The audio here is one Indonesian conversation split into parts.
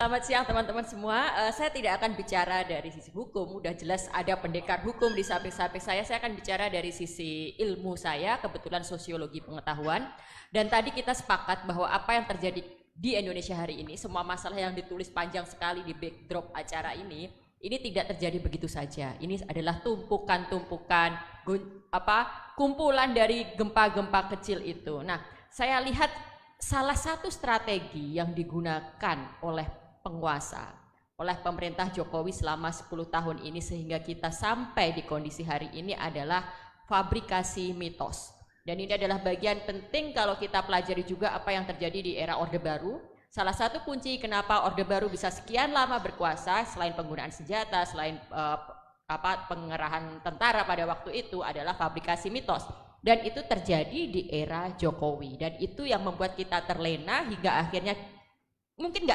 Selamat siang teman-teman semua. Saya tidak akan bicara dari sisi hukum, udah jelas ada pendekar hukum di samping-samping saya. Saya akan bicara dari sisi ilmu saya, kebetulan sosiologi pengetahuan. Dan tadi kita sepakat bahwa apa yang terjadi di Indonesia hari ini, semua masalah yang ditulis panjang sekali di backdrop acara ini tidak terjadi begitu saja. Ini adalah tumpukan-tumpukan kumpulan dari gempa-gempa kecil itu. Nah, saya lihat salah satu strategi yang digunakan oleh penguasa, oleh pemerintah Jokowi selama 10 tahun ini sehingga kita sampai di kondisi hari ini adalah fabrikasi mitos. Dan ini adalah bagian penting kalau kita pelajari juga apa yang terjadi di era Orde Baru. Salah satu kunci kenapa Orde Baru bisa sekian lama berkuasa selain penggunaan senjata, selain pengerahan tentara pada waktu itu adalah fabrikasi mitos. Dan itu terjadi di era Jokowi. Dan itu yang membuat kita terlena hingga akhirnya mungkin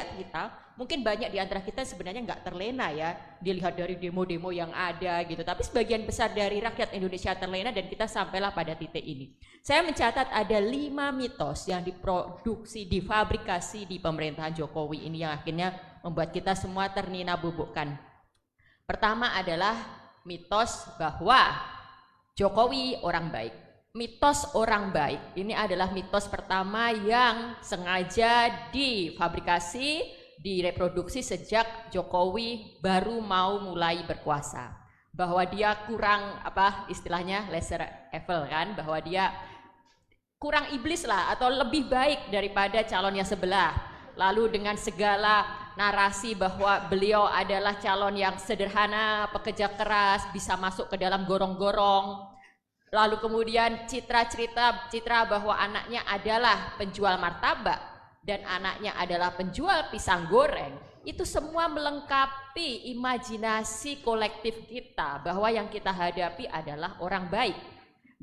banyak di antara kita sebenarnya nggak terlena ya, dilihat dari demo-demo yang ada gitu, tapi sebagian besar dari rakyat Indonesia terlena dan kita sampailah pada titik ini. Saya mencatat ada 5 mitos yang diproduksi, difabrikasi di pemerintahan Jokowi ini yang akhirnya membuat kita semua ternina-bubukkan. Pertama adalah mitos bahwa Jokowi orang baik. Mitos orang baik ini adalah mitos pertama yang sengaja difabrikasi, direproduksi sejak Jokowi baru mau mulai berkuasa. Bahwa dia kurang istilahnya lesser evil kan, bahwa dia kurang iblis lah atau lebih baik daripada calonnya sebelah. Lalu dengan segala narasi bahwa beliau adalah calon yang sederhana, pekerja keras, bisa masuk ke dalam gorong-gorong. Lalu kemudian citra bahwa anaknya adalah penjual martabak dan anaknya adalah penjual pisang goreng, itu semua melengkapi imajinasi kolektif kita bahwa yang kita hadapi adalah orang baik.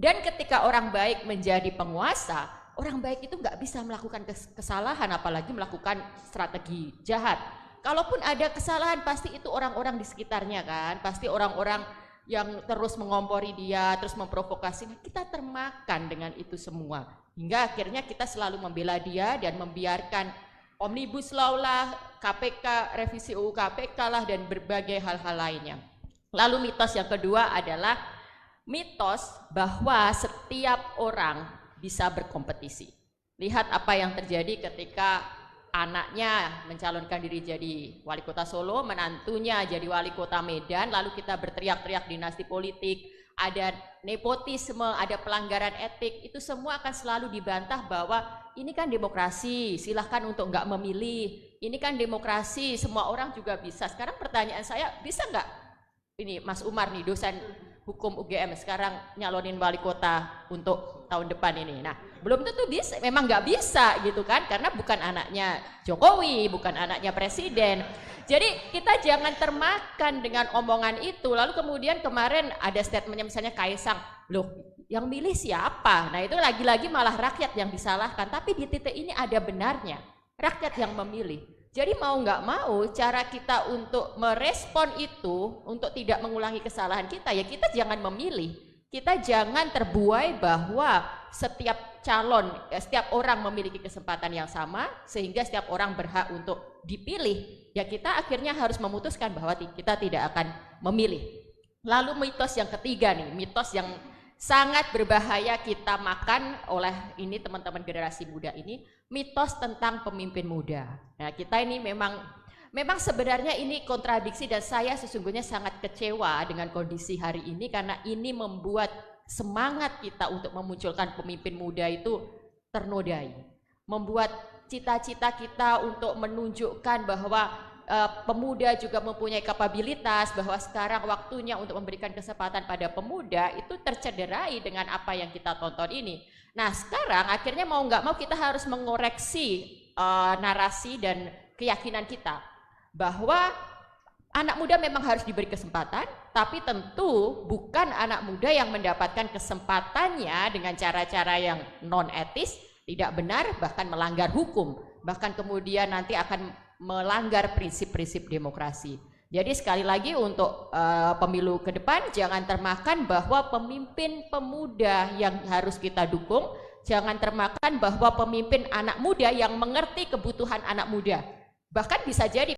Dan ketika orang baik menjadi penguasa, orang baik itu nggak bisa melakukan kesalahan, apalagi melakukan strategi jahat. Kalaupun ada kesalahan, pasti itu orang-orang di sekitarnya kan, pasti orang-orang yang terus mengompori dia, terus memprovokasi. Kita termakan dengan itu semua. Hingga akhirnya kita selalu membela dia dan membiarkan Omnibus Law lah, KPK, revisi UU KPK lah, dan berbagai hal-hal lainnya. Lalu mitos yang kedua adalah mitos bahwa setiap orang bisa berkompetisi. Lihat apa yang terjadi ketika anaknya mencalonkan diri jadi wali kota Solo, menantunya jadi wali kota Medan, lalu kita berteriak-teriak dinasti politik, ada nepotisme, ada pelanggaran etik, itu semua akan selalu dibantah bahwa ini kan demokrasi, silahkan untuk nggak memilih, ini kan demokrasi, semua orang juga bisa. Sekarang pertanyaan saya, bisa nggak ini Mas Umar nih, dosen hukum UGM sekarang nyalonin wali kota untuk tahun depan ini? Nah, belum tentu bisa, memang nggak bisa gitu kan, karena bukan anaknya Jokowi, bukan anaknya presiden. Jadi kita jangan termakan dengan omongan itu. Lalu kemudian kemarin ada statementnya misalnya Kaisang, loh yang milih siapa? Nah itu lagi-lagi malah rakyat yang disalahkan, tapi di titik ini ada benarnya, rakyat yang memilih. Jadi mau nggak mau cara kita untuk merespon itu, untuk tidak mengulangi kesalahan kita, ya kita jangan memilih. Kita jangan terbuai bahwa setiap calon, setiap orang memiliki kesempatan yang sama, sehingga setiap orang berhak untuk dipilih. Ya kita akhirnya harus memutuskan bahwa kita tidak akan memilih. Lalu mitos yang ketiga nih, mitos yang sangat berbahaya kita makan oleh ini teman-teman generasi muda ini, mitos tentang pemimpin muda. Nah kita ini memang sebenarnya ini kontradiksi dan saya sesungguhnya sangat kecewa dengan kondisi hari ini karena ini membuat semangat kita untuk memunculkan pemimpin muda itu ternodai. Membuat cita-cita kita untuk menunjukkan bahwa pemuda juga mempunyai kapabilitas, bahwa sekarang waktunya untuk memberikan kesempatan pada pemuda itu tercederai dengan apa yang kita tonton ini. Nah sekarang akhirnya mau nggak mau kita harus mengoreksi narasi dan keyakinan kita bahwa anak muda memang harus diberi kesempatan, tapi tentu bukan anak muda yang mendapatkan kesempatannya dengan cara-cara yang non etis, tidak benar, bahkan melanggar hukum, bahkan kemudian nanti akan melanggar prinsip-prinsip demokrasi. Jadi sekali lagi untuk pemilu ke depan jangan termakan bahwa pemimpin pemuda yang harus kita dukung, jangan termakan bahwa pemimpin anak muda yang mengerti kebutuhan anak muda. Bahkan bisa jadi